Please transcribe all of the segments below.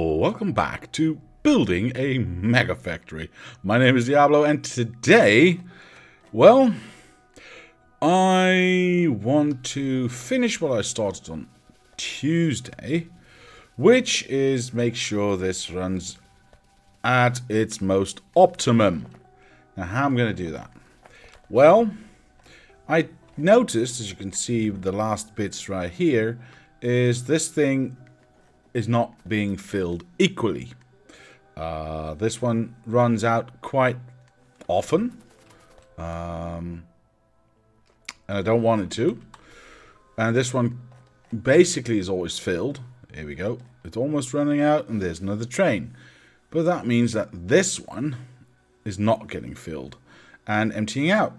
Welcome back to Building a Mega Factory. My name is Diablo, and today, well, I want to finish what I started on Tuesday, which is make sure this runs at its most optimum. Now, how I'm going to do that? Well, I noticed, as you can see, the last bits right here, is this thing is not being filled equally. This one runs out quite often, and I don't want it to. And this one basically is always filled. Here we go. It's almost running out, and there's another train. But that means that this one is not getting filled and emptying out.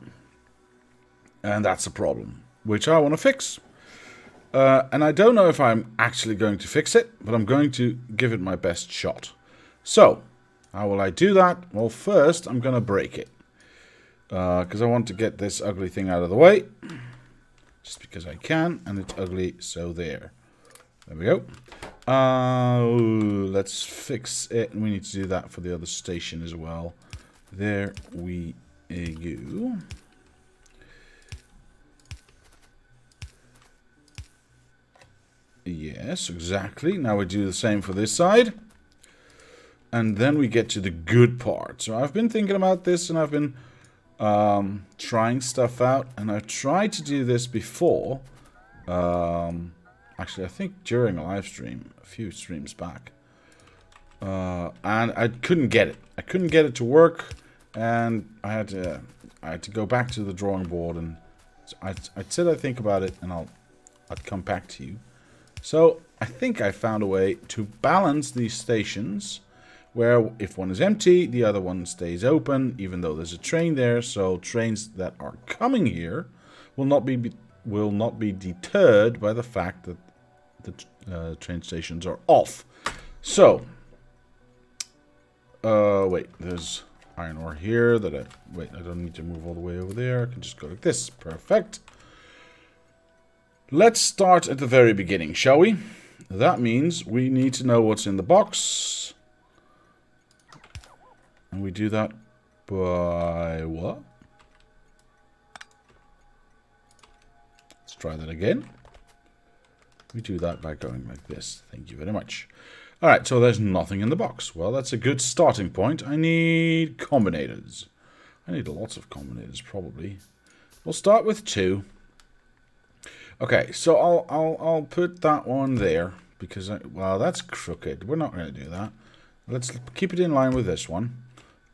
And that's a problem, which I want to fix. And I don't know if I'm actually going to fix it, but I'm going to give it my best shot. So, how will I do that? Well, first, I'm going to break it. Because I want to get this ugly thing out of the way. Just because I can, and it's ugly, so there. There we go. Let's fix it. And we need to do that for the other station as well. There we go. Yes, exactly. Now we do the same for this side. And then we get to the good part. So I've been thinking about this, and I've been trying stuff out. And I've tried to do this before. Actually, I think during a live stream, a few streams back. And I couldn't get it. I couldn't get it to work. And I had to go back to the drawing board. And so I said I'd think about it, and I'd come back to you. So, I think I found a way to balance these stations, where if one is empty, the other one stays open, even though there's a train there. So, trains that are coming here will not be deterred by the fact that the train stations are off. So, wait, there's iron ore here that I don't need to move all the way over there. I can just go like this. Perfect. Let's start at the very beginning, shall we? That means we need to know what's in the box. And we do that by what? Let's try that again. We do that by going like this. Thank you very much. Alright, so there's nothing in the box. Well, that's a good starting point. I need combinators. I need lots of combinators, probably. We'll start with 2. Okay, so I'll put that one there because well, that's crooked. We're not going to do that. Let's keep it in line with this one.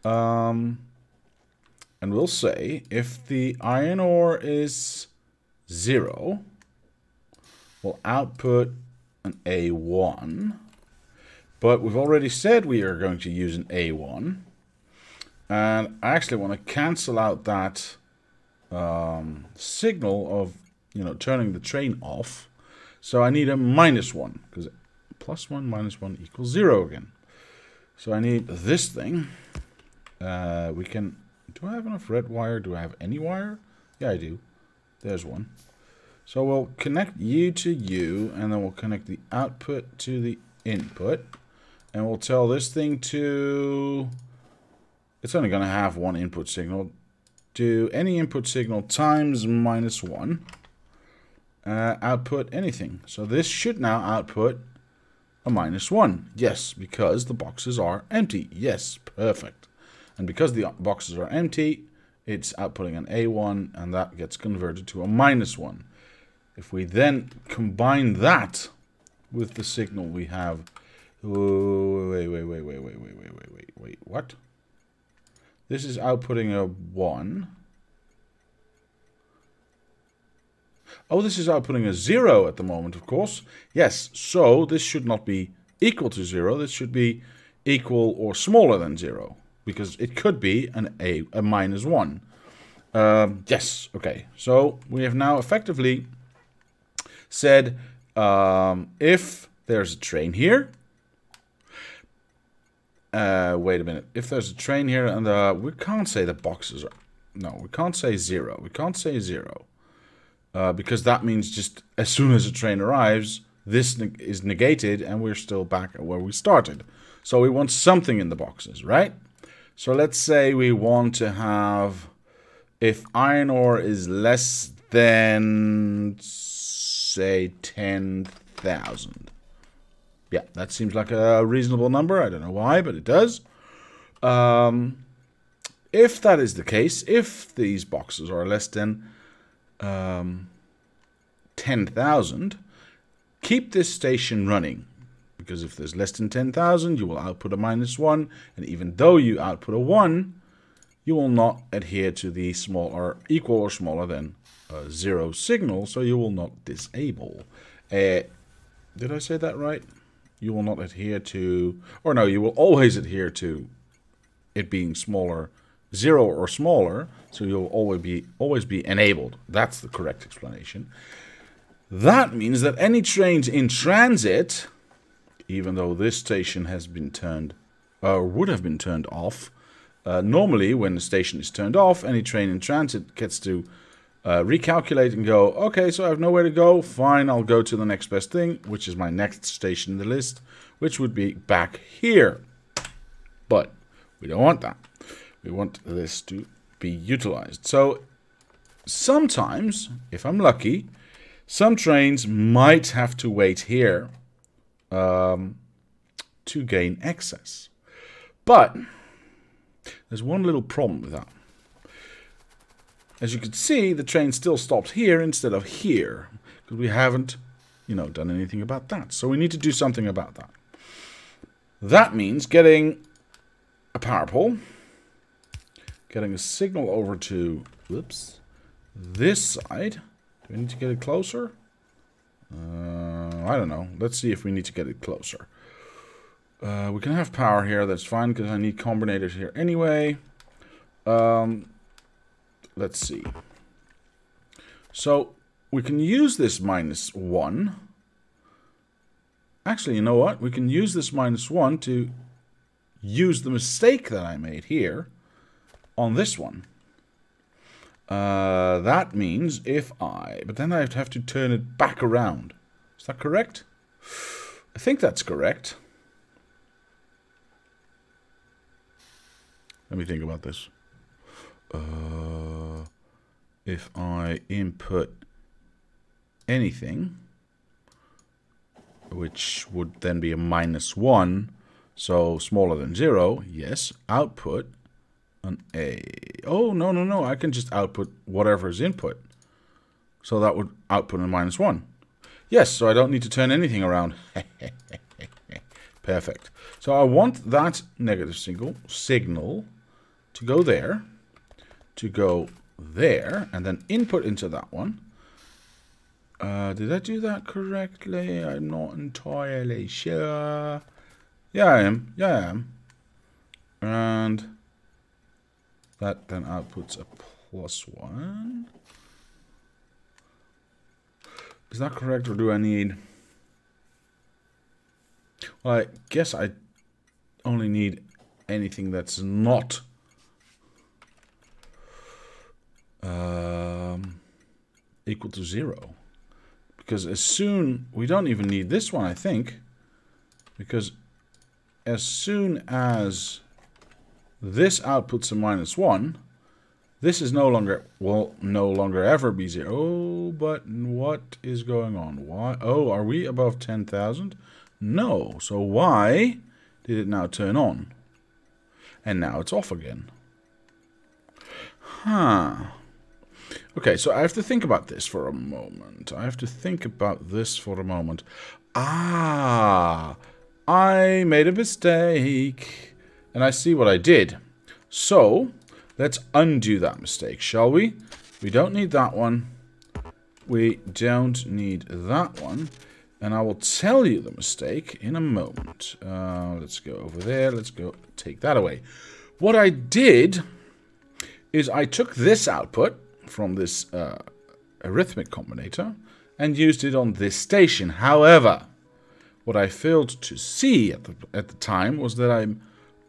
And we'll say if the iron ore is 0, we'll output an A1. But we've already said we are going to use an A1. And I actually want to cancel out that signal of turning the train off. So I need a -1, because +1 -1 equals 0 again. So I need this thing. We can... Do I have enough red wire? Do I have any wire? Yeah, I do. There's one. So we'll connect you to you, and then we'll connect the output to the input. And we'll tell this thing to... It's only going to have one input signal. Do any input signal times -1. Output anything. So this should now output a -1. Yes, because the boxes are empty. Yes, perfect. And because the boxes are empty, it's outputting an A1, and that gets converted to a -1. If we then combine that with the signal we have... Wait, what? This is outputting a 1. Oh, this is outputting a 0 at the moment, of course. Yes, so this should not be equal to 0. This should be equal or smaller than 0. Because it could be a -1. Yes, okay. So we have now effectively said if there's a train here. Wait a minute. If there's a train here, and we can't say the boxes are... No, we can't say 0. We can't say 0. Because that means just as soon as a train arrives, this is negated and we're still back at where we started. So we want something in the boxes, right? So let's say we want to have, if iron ore is less than, say, 10,000. Yeah, that seems like a reasonable number. I don't know why, but it does. If that is the case, if these boxes are less than 10,000, keep this station running. Because if there's less than 10,000, you will output a -1. And even though you output a 1, you will not adhere to the small or equal or smaller than 0 signal. So you will not disable. Did I say that right? You will not adhere to, or no, you will always adhere to it being smaller, 0 or smaller, so you'll always be enabled. That's the correct explanation. That means that any trains in transit, even though this station has been turned, or would have been turned off, normally when the station is turned off, any train in transit gets to recalculate and go, okay, so I have nowhere to go, fine, I'll go to the next best thing, which is my next station in the list, which would be back here. But we don't want that. We want this to be utilized. So sometimes, if I'm lucky, some trains might have to wait here to gain access. But there's one little problem with that. As you can see, the train still stops here instead of here, because we haven't, done anything about that. So we need to do something about that. That means getting a power pole, getting a signal over to, this side. Do we need to get it closer? I don't know. Let's see if we need to get it closer. We can have power here. That's fine, because I need combinators here anyway. Let's see. So we can use this -1. Actually, you know what? We can use this -1 to use the mistake that I made here on this one. That means but then I have to turn it back around. Is that correct? I think that's correct. Let me think about this. If I input anything, which would then be a -1, so smaller than 0, yes, output an A. Oh, no, I can just output whatever is input. So that would output a -1. Yes, so I don't need to turn anything around. Perfect. So I want that negative signal to go there, and then input into that one. Did I do that correctly? I'm not entirely sure. Yeah, I am. And that then outputs a +1. Is that correct, or do I need... Well, I guess I only need anything that's not equal to 0. Because we don't even need this one, I think. Because as soon as this outputs a -1, this is will no longer ever be 0. Oh, but what is going on? Why? Oh, are we above 10,000? No. So why did it now turn on? And now it's off again. Huh. Okay, so I have to think about this for a moment. Ah, I made a mistake. And I see what I did. So, let's undo that mistake, shall we? We don't need that one. We don't need that one. And I will tell you the mistake in a moment. Let's go over there. Let's go take that away. What I did is I took this output from this arithmetic combinator and used it on this station. However, what I failed to see at the time was that I'm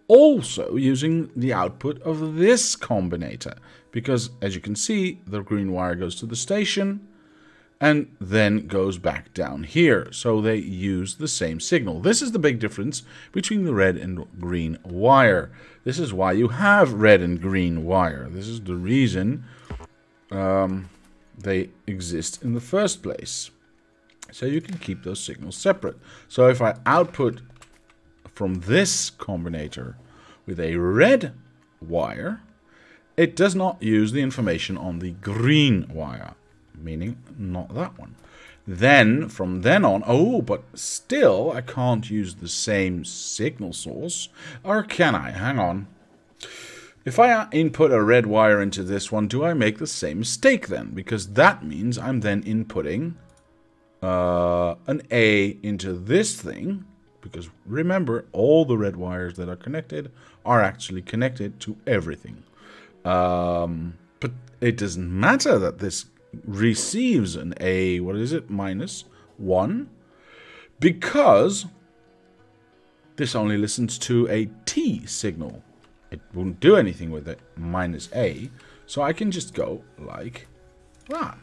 also using the output of this combinator, because as you can see, the green wire goes to the station, and then goes back down here. So they use the same signal. This is the big difference between the red and green wire. This is why you have red and green wire. This is the reason they exist in the first place. So you can keep those signals separate. So if I output from this combinator with a red wire, it does not use the information on the green wire, meaning not that one. Then, from then on, oh, but still I can't use the same signal source. Or can I? Hang on. If I input a red wire into this one, do I make the same mistake then? Because that means I'm then inputting an A into this thing. Because remember, all the red wires that are connected are actually connected to everything. But it doesn't matter that this receives an A, what is it, -1, because this only listens to a T signal. It won't do anything with it, -A, so I can just go like that.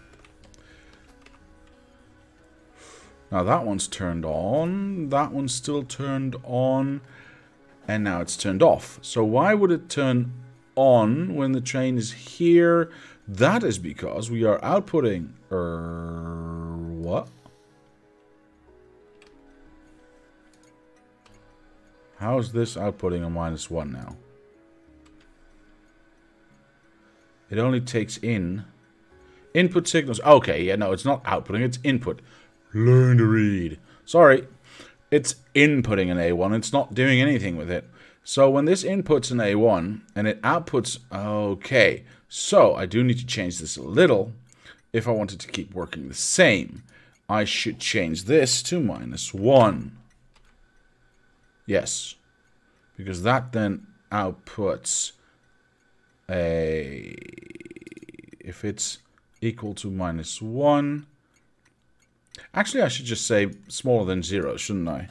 Now that one's turned on, that one's still turned on, and now it's turned off. So why would it turn on when the train is here? That is because we are outputting what? How is this outputting a -1 now? It only takes in input signals. Okay, yeah, no, it's not outputting, it's input. Learn to read. Sorry, it's inputting an A1. It's not doing anything with it. So when this inputs an A1 and it outputs, okay, so I do need to change this a little. If I wanted to keep working the same, I should change this to -1. Yes, because that then outputs a, if it's equal to -1, actually I should just say smaller than 0, shouldn't I?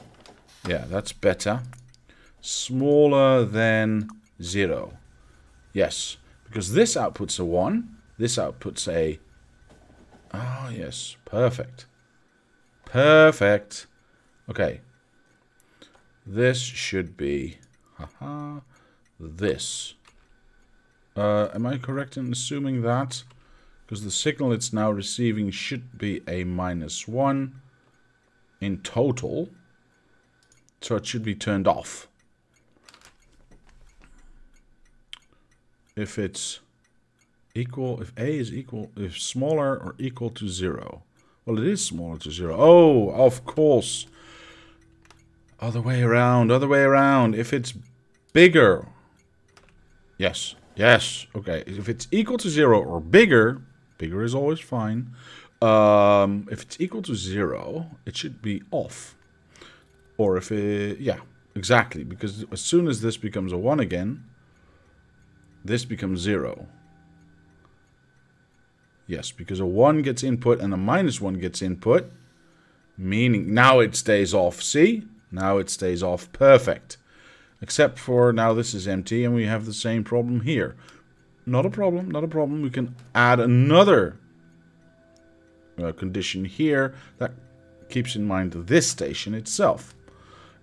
Yeah, that's better. Smaller than 0. Yes, because this outputs a 1, this outputs a, oh yes, perfect. Perfect. Okay. This should be, haha, this. Am I correct in assuming that? Because the signal it's now receiving should be a -1 in total. So it should be turned off. If it's equal, if A is equal, if smaller or equal to 0. Well, it is smaller to 0. Oh, of course. Other way around, other way around. If it's bigger. Yes, yes. Okay, if it's equal to 0 or bigger, bigger is always fine. If it's equal to 0, it should be off. Or if it, yeah, exactly. Because as soon as this becomes a 1 again, this becomes 0. Yes, because a 1 gets input and a -1 gets input. Meaning, now it stays off. See? Now it stays off. Perfect. Except for now this is empty and we have the same problem here. Not a problem, not a problem. We can add another condition here that keeps in mind this station itself.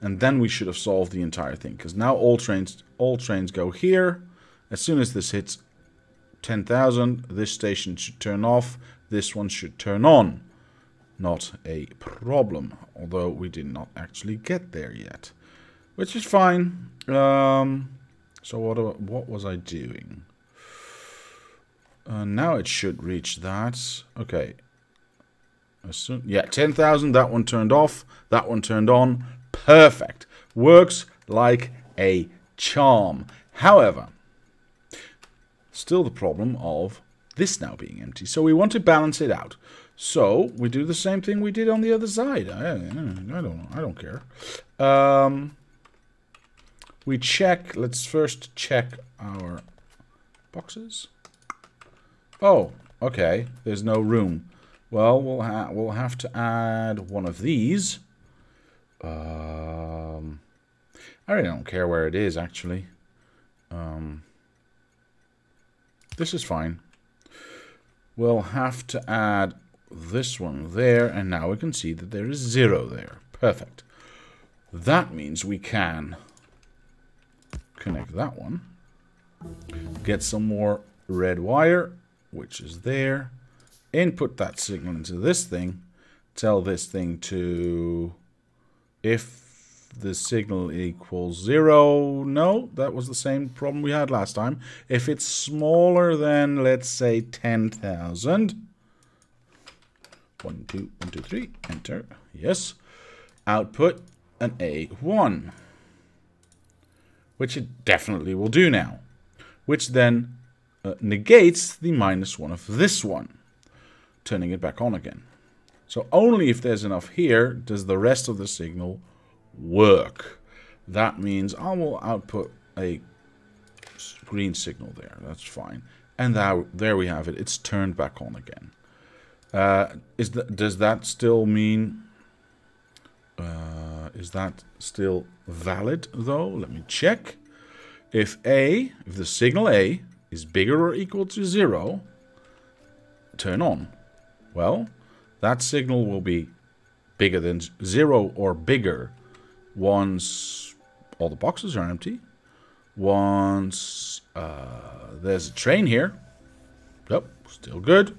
And then we should have solved the entire thing. Because now all trains go here. As soon as this hits 10,000, this station should turn off. This one should turn on. Not a problem. Although we did not actually get there yet. Which is fine. So what was I doing? Now it should reach that. Okay. Yeah, 10,000. That one turned off. That one turned on. Perfect. Works like a charm. However, still the problem of this now being empty. So we want to balance it out. So we do the same thing we did on the other side. I don't know. I don't care. We check. Let's first check our boxes. Oh, okay. There's no room. Well, we'll have to add one of these. I really don't care where it is, actually. This is fine. We'll have to add this one there, and now we can see that there is 0 there. Perfect. That means we can connect that one, get some more red wire, which is there, input that signal into this thing, tell this thing to, if the signal equals 0, no, that was the same problem we had last time. If it's smaller than, let's say, 10,000, 1, 2, 1, 2, 3, enter, yes, output an A1, which it definitely will do now, which then negates the -1 of this one, turning it back on again. So only if there's enough here does the rest of the signal work. That means I will output a green signal there. That's fine. And now, there we have it. It's turned back on again. Does that still mean... is that still valid, though? Let me check. If the signal A is bigger or equal to 0, turn on. Well, that signal will be bigger than 0 or bigger once all the boxes are empty. Once there's a train here. Yep, still good.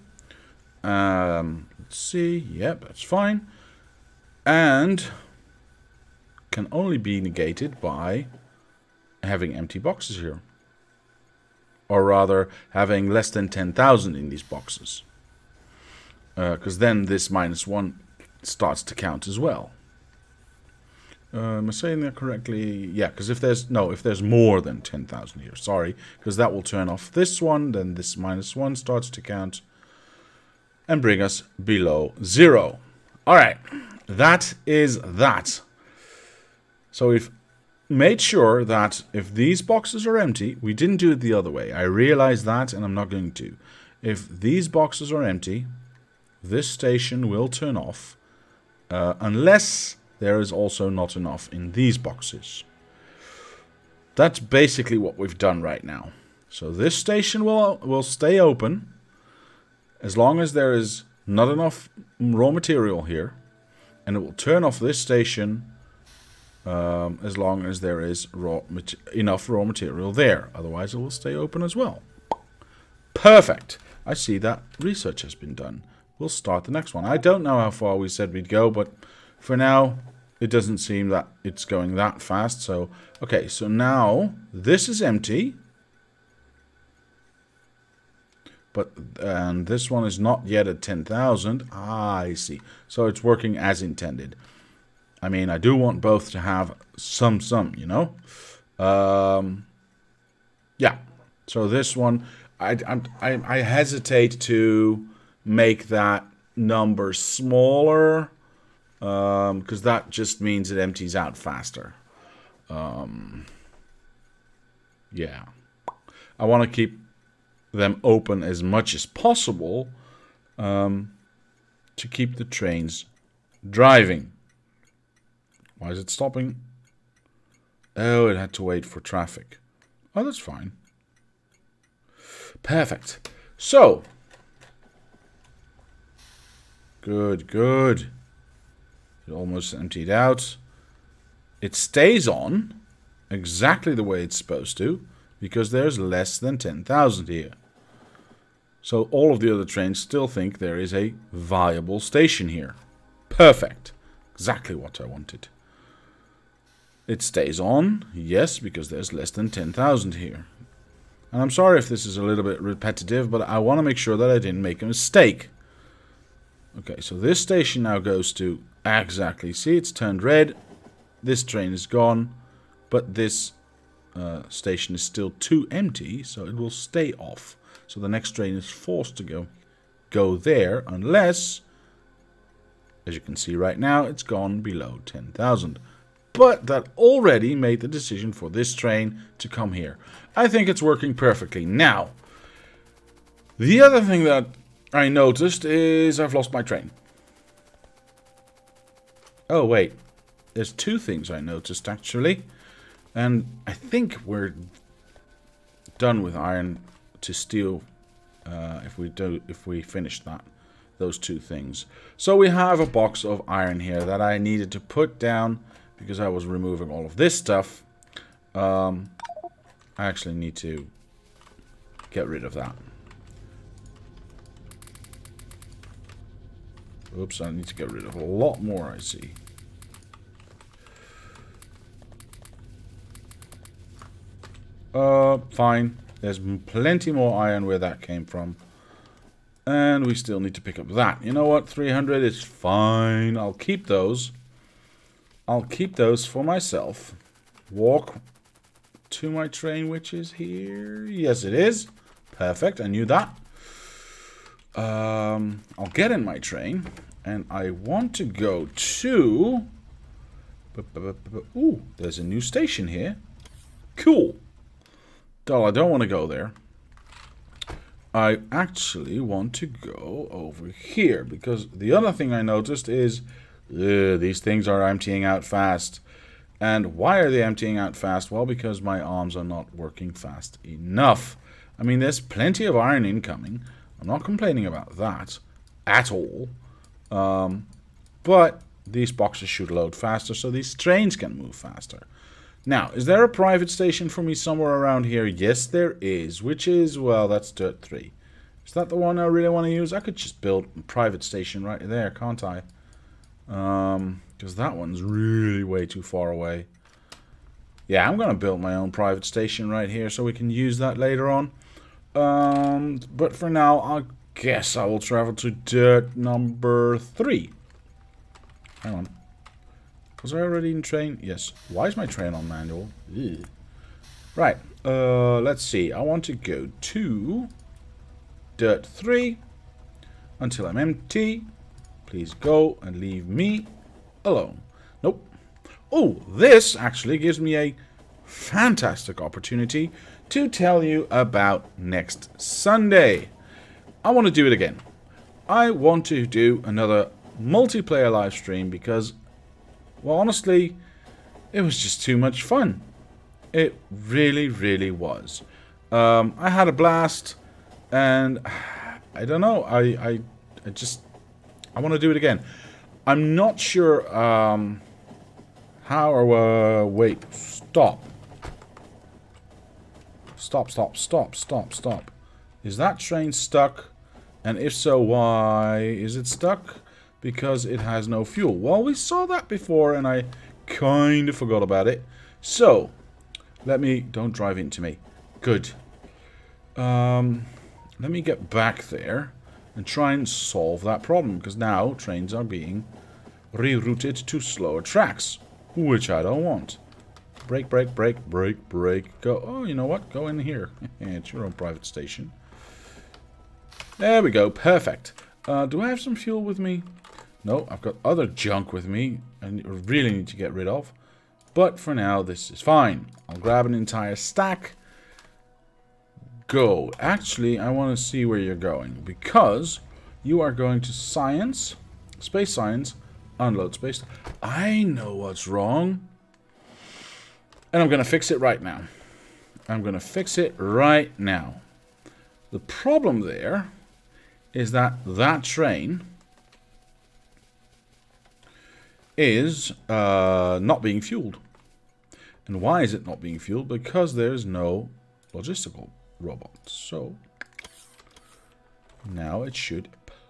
Let's see. Yep, that's fine. And can only be negated by having empty boxes here. Or rather, having less than 10,000 in these boxes. Because then this -1 starts to count as well. Am I saying that correctly? Yeah, because if there's more than 10,000 here, sorry, because that will turn off this one, then this -1 starts to count and bring us below 0. All right, that is that. So we've made sure that if these boxes are empty, we didn't do it the other way. I realize that, and I'm not going to. If these boxes are empty, this station will turn off unless there is also not enough in these boxes. That's basically what we've done right now. So this station will stay open as long as there is not enough raw material here, and it will turn off this station as long as there is enough raw material there. Otherwise it will stay open as well. Perfect. I see that research has been done. We'll start the next one. I don't know how far we said we'd go, but for now it doesn't seem that it's going that fast. So, okay, so now this is empty. And this one is not yet at 10,000. Ah, I see. So it's working as intended. I mean, I do want both to have some, you know. Yeah. So this one, I hesitate to make that number smaller because that just means it empties out faster. Yeah. I want to keep them open as much as possible to keep the trains driving. Why is it stopping? Oh, it had to wait for traffic. Oh, that's fine. Perfect. So, good. It almost emptied out. It stays on exactly the way it's supposed to because there's less than 10,000 here. So all of the other trains still think there is a viable station here. Perfect. Exactly what I wanted. It stays on, yes, because there's less than 10,000 here. And I'm sorry if this is a little bit repetitive, but I want to make sure that I didn't make a mistake. Okay, so this station now goes to exactly. See, it's turned red. This train is gone, but this station is still too empty, so it will stay off. So the next train is forced to go there, unless, as you can see right now, it's gone below 10,000. But that already made the decision for this train to come here. I think it's working perfectly. Now, the other thing that I noticed is I've lost my train. Oh, wait. There's two things I noticed, actually. And I think we're done with iron to steel if we finish that. those two things. So we have a box of iron here that I needed to put down because I was removing all of this stuff. I actually need to get rid of that. Oops, I need to get rid of a lot more, I see. Fine. There's plenty more iron where that came from. And we still need to pick up that. You know what? 300 is fine. I'll keep those. I'll keep those for myself. Walk to my train, which is here. Yes, it is. Perfect. I knew that. I'll get in my train. And I want to go to... Ooh, there's a new station here. Cool. Though I don't want to go there. I actually want to go over here. Because the other thing I noticed is... these things are emptying out fast. And why are they emptying out fast? Well, because my arms are not working fast enough. I mean, there's plenty of iron incoming. I'm not complaining about that at all. But these boxes should load faster so these trains can move faster. Now, is there a private station for me somewhere around here? Yes, there is. Which is, well, that's Dirt 3. Is that the one I really want to use? I could just build a private station right there, can't I? Because that one's really way too far away. Yeah, I'm going to build my own private station right here so we can use that later on. But for now, I guess I will travel to dirt number 3. Hang on. Was I already in train? Yes. Why is my train on manual? Ew. Right. Let's see. I want to go to dirt 3 until I'm empty. Please go and leave me alone. Nope. Oh, this actually gives me a fantastic opportunity to tell you about next Sunday. I want to do it again. I want to do another multiplayer live stream because, well, honestly, it was just too much fun. It really, really was. I had a blast, and I don't know. I want to do it again. I'm not sure how or wait. Stop. Stop. Is that train stuck? And if so, why is it stuck? Because it has no fuel. Well, we saw that before and I kind of forgot about it. So, don't drive into me. Good. Let me get back there and try and solve that problem. Because now trains are being rerouted to slower tracks. Which I don't want. Brake. Go. Oh, you know what? Go in here. It's your own private station. There we go. Perfect. Do I have some fuel with me? No, I've got other junk with me I really need to get rid of. But for now, this is fine. I'll grab an entire stack. Go. Actually, I want to see where you're going. Because you are going to science, space science, unload space. I know what's wrong. And I'm going to fix it right now. The problem there is that train is not being fueled. And why is it not being fueled? Because there's no logistical robot. So now it should.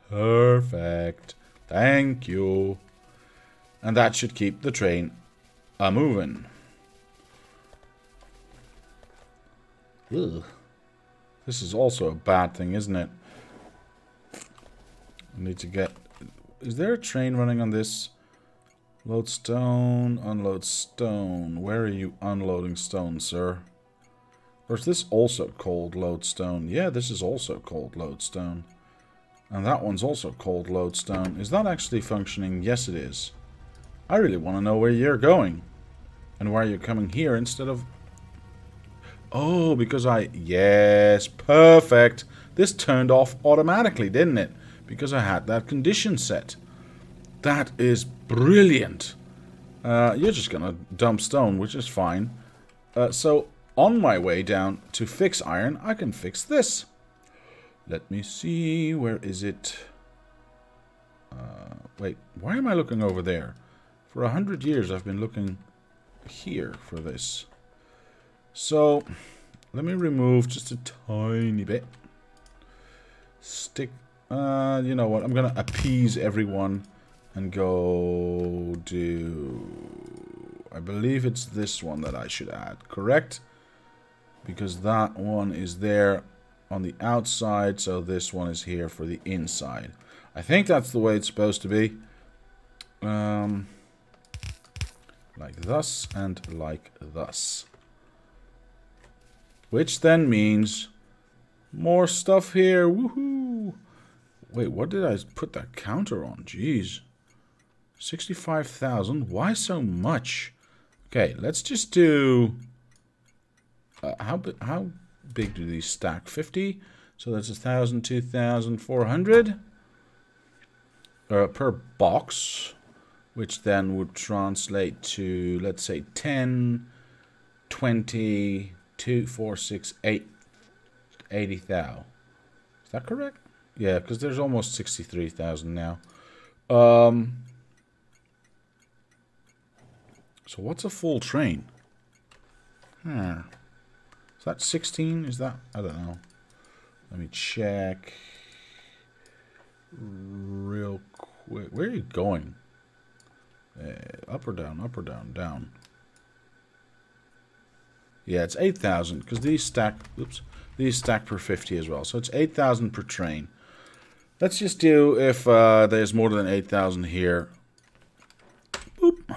Perfect. Thank you. And that should keep the train moving. Ugh. This is also a bad thing, isn't it? I need to get... Is there a train running on this? Load stone, unload stone. Where are you unloading stone, sir? Or is this also called load stone? Yeah, this is also called load stone. And that one's also called load stone. Is that actually functioning? Yes, it is. I really want to know where you're going. And why you're coming here instead of... Oh, because yes, perfect. This turned off automatically, didn't it? Because I had that condition set. That is brilliant. You're just gonna dump stone, which is fine. So, on my way down to fix iron, I can fix this. Let me see, where is it? Wait, why am I looking over there? For 100 years I've been looking here for this. So, let me remove just a tiny bit. Stick, you know what, I'm gonna appease everyone and go do... I believe it's this one that I should add, correct? Because that one is there on the outside, so this one is here for the inside. I think that's the way it's supposed to be. Like thus and like thus. Which then means more stuff here. Woohoo! Wait, what did I put that counter on? Jeez. 65,000. Why so much? Okay, let's just do... how big do these stack? 50? So that's 1,000, 2,400 per box. Which then would translate to, let's say, 10, 20, 2, 4, 6, 8, 80,000. Is that correct? Yeah, because there's almost 63,000 now. So what's a full train? Is that 16? Is that? I don't know. Let me check. Real quick. Where are you going? Up or down? Up or down? Down. Yeah, it's 8,000 because these stack. Oops, these stack per 50 as well. So it's 8,000 per train. Let's just do if there's more than 8,000 here. Boop.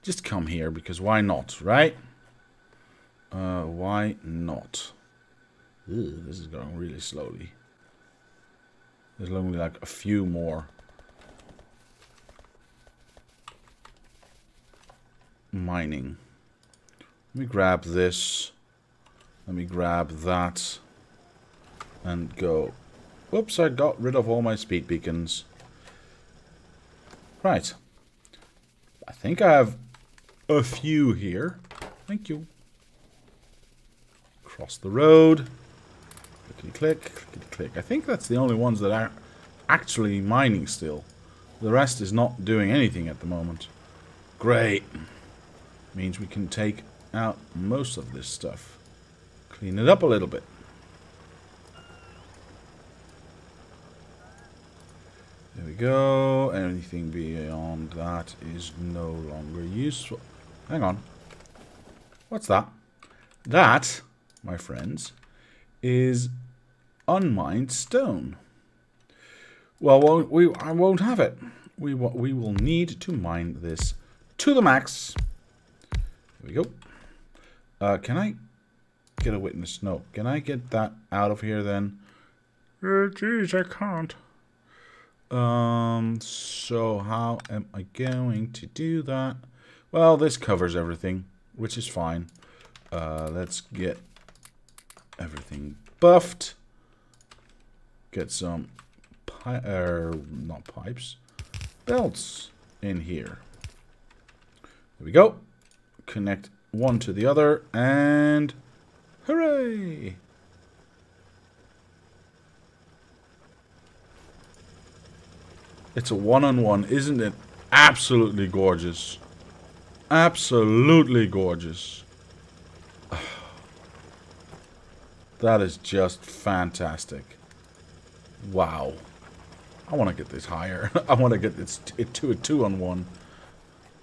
Just come here because why not, right? Why not? Ew, this is going really slowly. There's only like a few more. Mining. Let me grab this. Let me grab that. And go. Whoops, I got rid of all my speed beacons. Right. I think I have a few here. Thank you. Cross the road. Clickety click, clickety click. I think that's the only ones that are actually mining still. The rest is not doing anything at the moment. Great. Means we can take out most of this stuff. Clean it up a little bit. There we go. Anything beyond that is no longer useful. Hang on. What's that? That, my friends, is unmined stone. Well, I won't have it. We will need to mine this to the max. There we go. Can I get a witness? No. Can I get that out of here then? Geez, I can't. So how am I going to do that? Well, this covers everything, which is fine. Let's get everything buffed. Get some not pipes, belts in here. There we go. Connect one to the other, and hooray! It's a one-on-one, isn't it? Absolutely gorgeous. Absolutely gorgeous. That is just fantastic. Wow. I want to get this higher. I want to get it to a 2-on-1.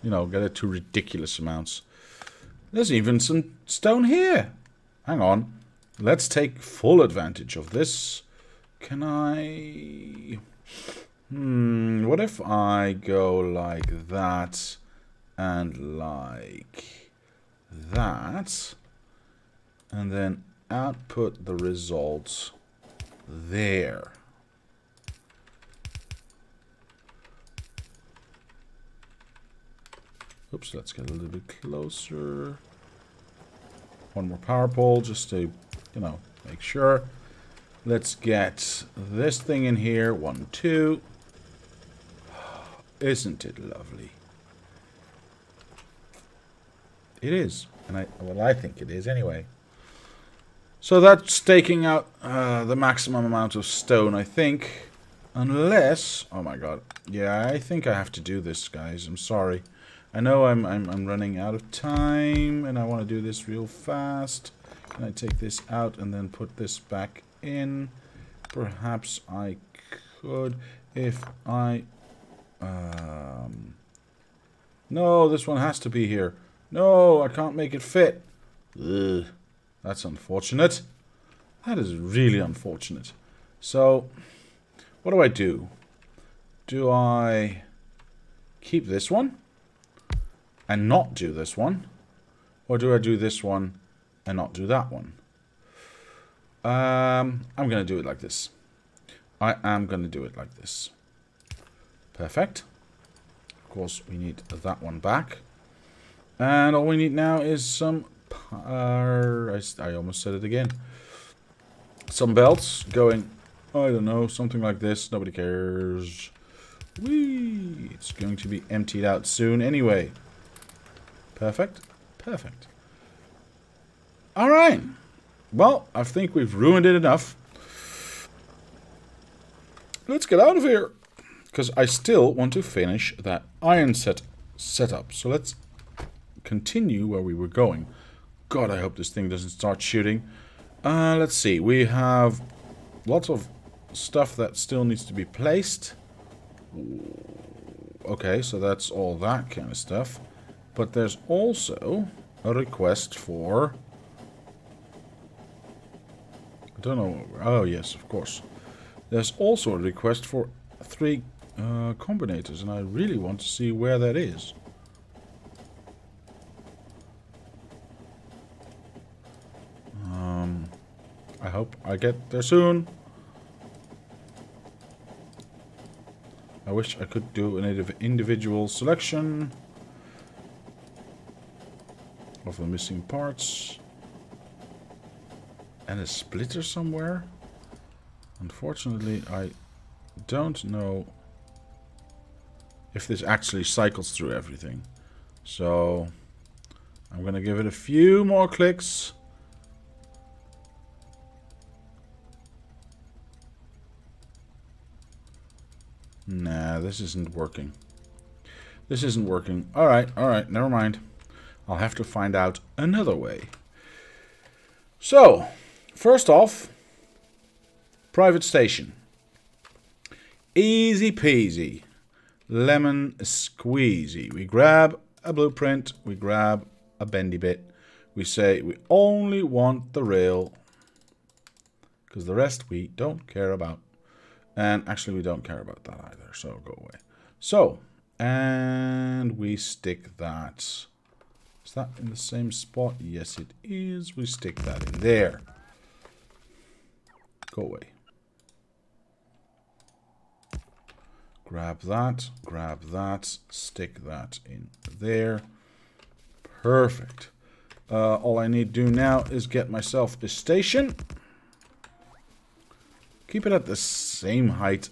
You know, get it to ridiculous amounts. There's even some stone here. Hang on. Let's take full advantage of this. Can I... what if I go like that and like that, and then output the results there. Oops, let's get a little bit closer. One more power pole just to, you know, make sure. Let's get this thing in here. 1, 2. Isn't it lovely? It is. And I think it is anyway. So that's taking out the maximum amount of stone, I think. Unless... Oh my god. Yeah, I think I have to do this, guys. I'm sorry. I know I'm running out of time, and I want to do this real fast. Can I take this out and then put this back in? Perhaps I could if I... No, this one has to be here. No, I can't make it fit. Ugh, that's unfortunate. That is really unfortunate. So, what do I do? Do I keep this one and not do this one? Or do I do this one and not do that one? I'm going to do it like this. I am going to do it like this. Perfect. Of course, we need that one back. And all we need now is some... I almost said it again. Some belts going, I don't know, something like this. Nobody cares. Whee! It's going to be emptied out soon anyway. Perfect. Perfect. Alright. Well, I think we've ruined it enough. Let's get out of here. Because I still want to finish that iron setup. So let's continue where we were going. God, I hope this thing doesn't start shooting. Let's see. We have lots of stuff that still needs to be placed. Okay, so that's all that kind of stuff. But there's also a request for... I don't know. Oh, yes, of course. There's also a request for 3 combinators, and I really want to see where that is. I hope I get there soon. I wish I could do an individual selection of the missing parts. And a splitter somewhere. Unfortunately, I don't know if this actually cycles through everything. So I'm going to give it a few more clicks. Nah, this isn't working. This isn't working. Alright, never mind. I'll have to find out another way. So, first off, private station. Easy peasy. Lemon squeezy. We grab a blueprint. We grab a bendy bit. We say we only want the rail. Because the rest we don't care about. And actually we don't care about that either. So go away. So, and we stick that. Is that in the same spot? Yes, it is. We stick that in there. Go away. Grab that, stick that in there. Perfect. All I need to do now is get myself a station. Keep it at the same height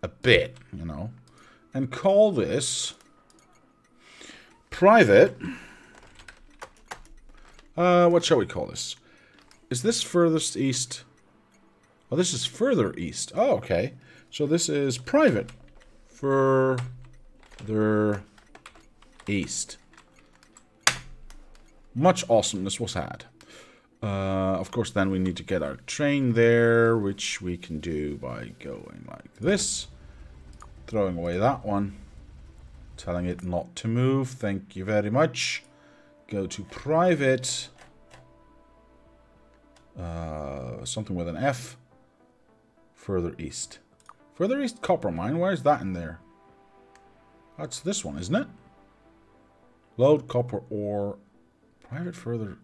a bit, you know. And call this private. What shall we call this? Is this furthest east? Oh, this is further east. Oh, okay. So this is private. Further east. Much awesomeness was had. Of course, then we need to get our train there, which we can do by going like this. Throwing away that one. Telling it not to move. Thank you very much. Go to private. Something with an F. Further east. Further east copper mine. Why is that in there? That's this one, isn't it? Load copper ore. Private further.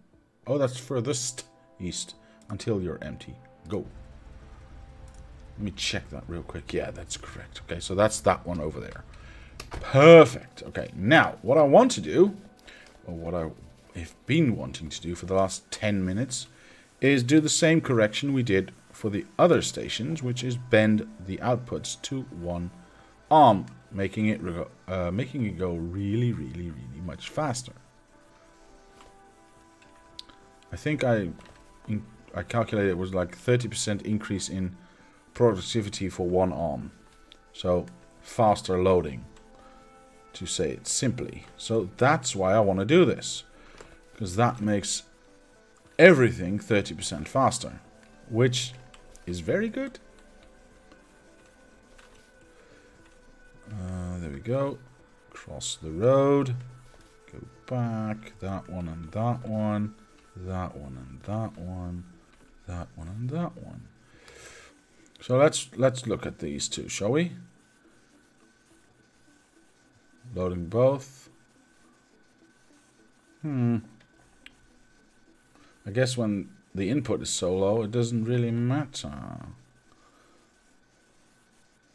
Oh, that's furthest east. Until you're empty. Go. Let me check that real quick. Yeah, that's correct. Okay, so that's that one over there. Perfect. Okay, now, what I want to do, or what I've been wanting to do for the last 10 minutes, is do the same correction we did for the other stations, which is bend the outputs to one arm, making it go really, really, really much faster. I think I calculated it was like 30% increase in productivity for one arm. So faster loading, to say it simply. So that's why I want to do this, because that makes everything 30% faster, which is very good. There we go. Cross the road. Go back. That one and that one. That one and that one. That one and that one. So let's look at these two, shall we? Loading both. I guess when the input is so low, it doesn't really matter.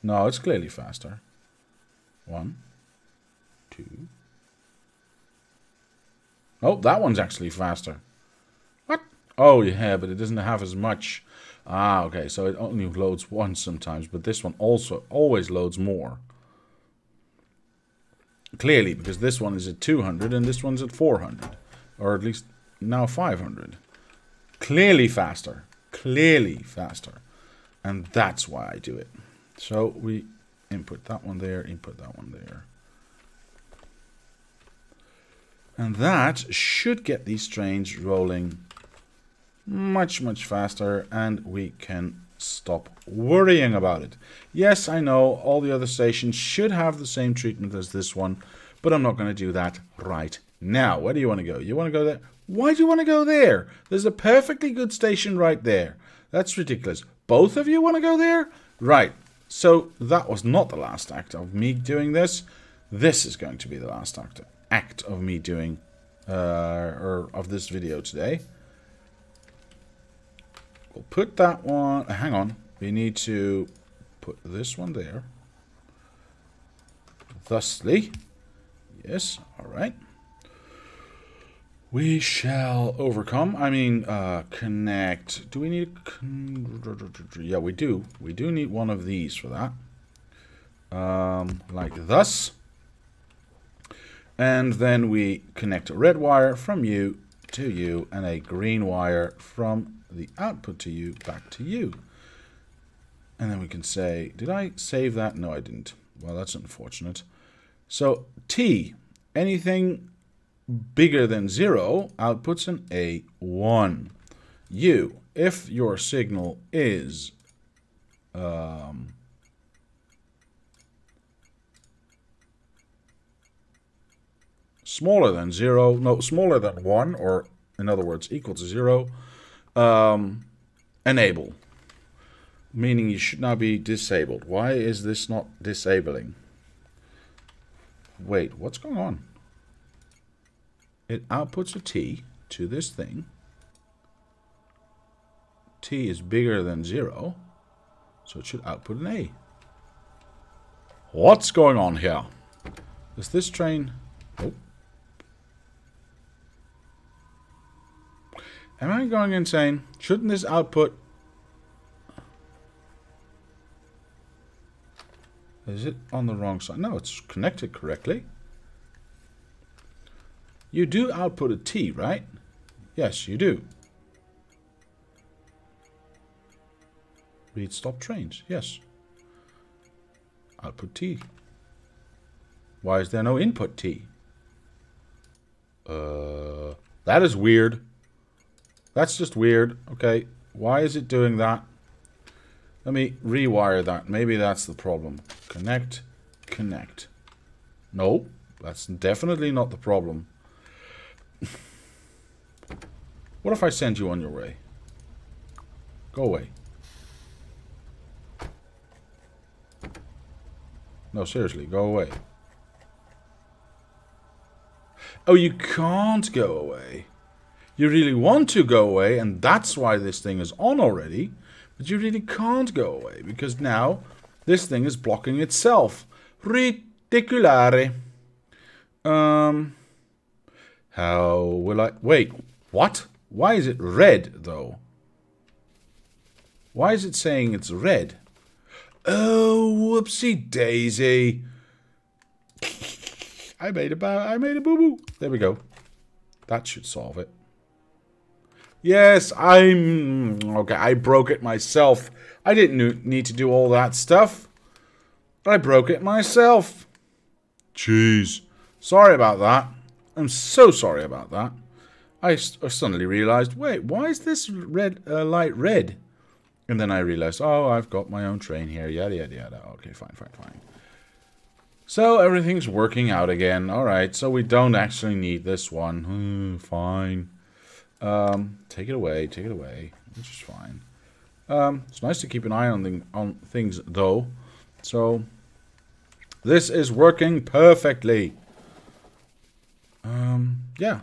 No, it's clearly faster. 1, 2. Oh, that one's actually faster. What? Oh, yeah, but it doesn't have as much. Ah, okay, so it only loads once sometimes, but this one also always loads more. Clearly, because this one is at 200 and this one's at 400. Or at least now 500. Clearly faster. Clearly faster. And that's why I do it. So we input that one there, input that one there. And that should get these trains rolling much, much faster, and we can stop worrying about it. Yes, I know all the other stations should have the same treatment as this one, but I'm not going to do that right now. Where do you want to go? You want to go there? Why do you want to go there? There's a perfectly good station right there. That's ridiculous. Both of you want to go there? Right. So that was not the last act of me doing this. This is going to be the last act of me doing, or of this video today. We'll put that one. Hang on. We need to put this one there. Thusly. Yes. All right. We shall overcome. I mean, connect. Do we need? Yeah, we do. We do need one of these for that. Like thus. And then we connect a red wire from you to you and a green wire from the output to you back to you. And then we can say, did I save that? No, I didn't. Well, that's unfortunate. So T, anything bigger than 0 outputs an A1. U, if your signal is smaller than 0, no, smaller than 1, or in other words, equal to 0, enable. Meaning you should now be disabled. Why is this not disabling? Wait, what's going on? It outputs a T to this thing. T is bigger than 0, so it should output an A. What's going on here? Does this train... Oh. Am I going insane? Shouldn't this output... Is it on the wrong side? No, it's connected correctly. You do output a T, right? Yes, you do. Read stop trains. Yes. Output T. Why is there no input T? That is weird. That's just weird. Okay. Why is it doing that? Let me rewire that. Maybe that's the problem. Connect. Connect. No, that's definitely not the problem. What if I send you on your way? Go away. No, seriously, go away. Oh, you can't go away. You really want to go away, and that's why this thing is on already. But you really can't go away, because now this thing is blocking itself. Ridiculare. How will I... Wait, what? Why is it red, though? Why is it saying it's red? Oh, whoopsie daisy. I made a boo-boo. There we go. That should solve it. Yes, okay, I broke it myself. I didn't need to do all that stuff. I broke it myself. Jeez. Sorry about that. I'm so sorry about that. I suddenly realized, wait, why is this red light red? And then I realized, oh, I've got my own train here. Yada, yada, yada. Okay, fine. So everything's working out again. Alright, so we don't actually need this one. Fine. Take it away, which is fine. It's nice to keep an eye on things, though. So, this is working perfectly. Yeah.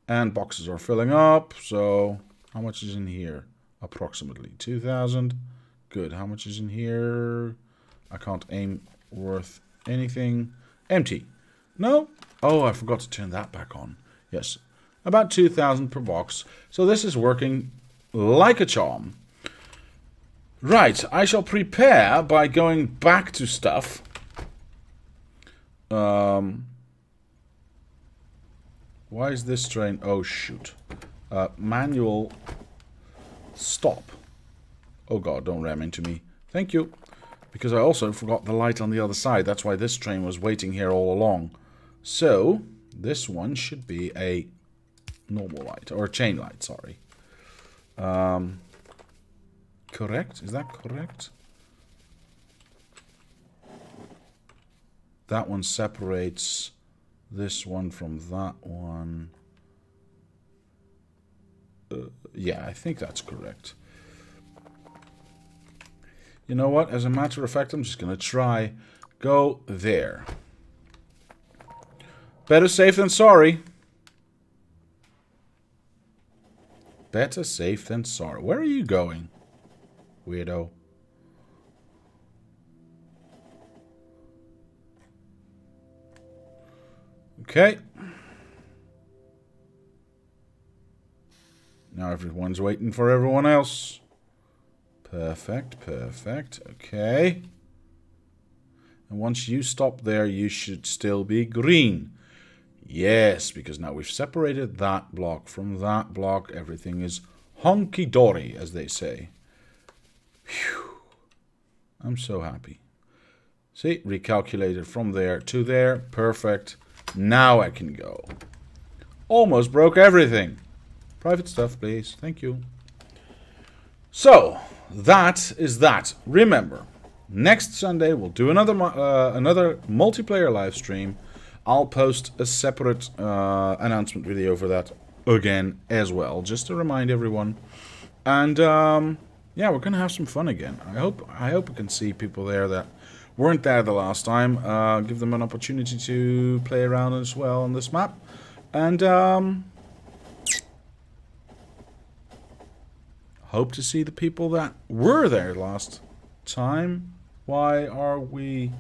And boxes are filling up, so how much is in here? Approximately 2,000. Good. How much is in here? I can't aim worth anything. Empty. No? Oh, I forgot to turn that back on. Yes. About 2,000 per box. So this is working like a charm. Right. I shall prepare by going back to stuff. Why is this train? Oh, shoot. Manual stop. Oh, God, don't ram into me. Thank you. Because I also forgot the light on the other side. That's why this train was waiting here all along. So, this one should be a normal light. Or a chain light, sorry. Correct? Is that correct? That one separates this one from that one. Yeah, I think that's correct. You know what? As a matter of fact, I'm just going to try. Go there. Better safe than sorry. Better safe than sorry. Where are you going, weirdo? Okay. Now everyone's waiting for everyone else. Perfect, perfect. Okay. And once you stop there, you should still be green. Yes, because now we've separated that block from that block. Everything is honky-dory, as they say. Phew. I'm so happy. See, recalculated from there to there. Perfect. Now I can go. Almost broke everything. Private stuff, please. Thank you. So, that is that. Remember, next Sunday we'll do another multiplayer live stream. I'll post a separate announcement video for that again as well, just to remind everyone. And yeah, we're gonna have some fun again. I hope we can see people there that weren't there the last time. Give them an opportunity to play around as well on this map. And hope to see the people that were there last time. Why are we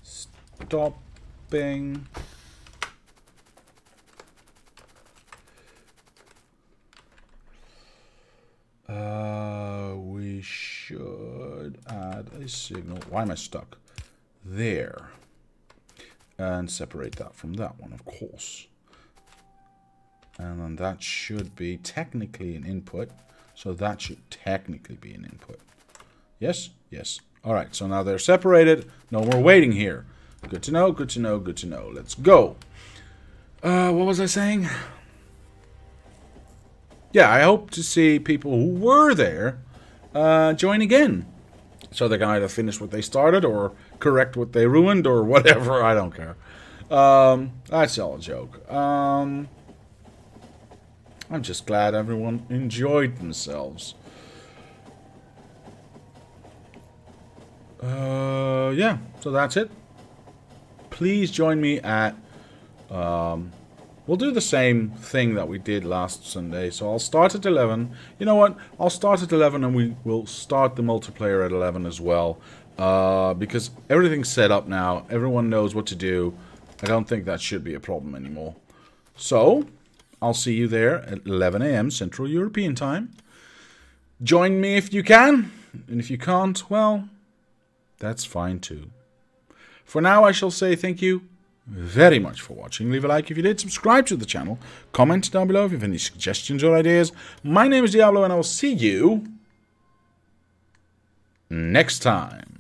stopping? We should add a signal. Why am I stuck? There. And separate that from that one, of course. And then that should be technically an input. So that should technically be an input. Yes? Yes. Alright, so now they're separated. No more waiting here. Good to know, good to know, good to know. Let's go. What was I saying? Yeah, I hope to see people who were there join again. So they can either finish what they started or correct what they ruined or whatever. I don't care. That's all a joke. I'm just glad everyone enjoyed themselves. Yeah, so that's it. Please join me at... we'll do the same thing that we did last Sunday. So I'll start at 11. You know what? I'll start at 11 and we will start the multiplayer at 11 as well. Because everything's set up now. Everyone knows what to do. I don't think that should be a problem anymore. So, I'll see you there at 11 AM Central European Time. Join me if you can. And if you can't, well, that's fine too. For now, I shall say thank you very much for watching. Leave a like if you did. Subscribe to the channel. Comment down below if you have any suggestions or ideas. My name is Diablo and I will see you next time.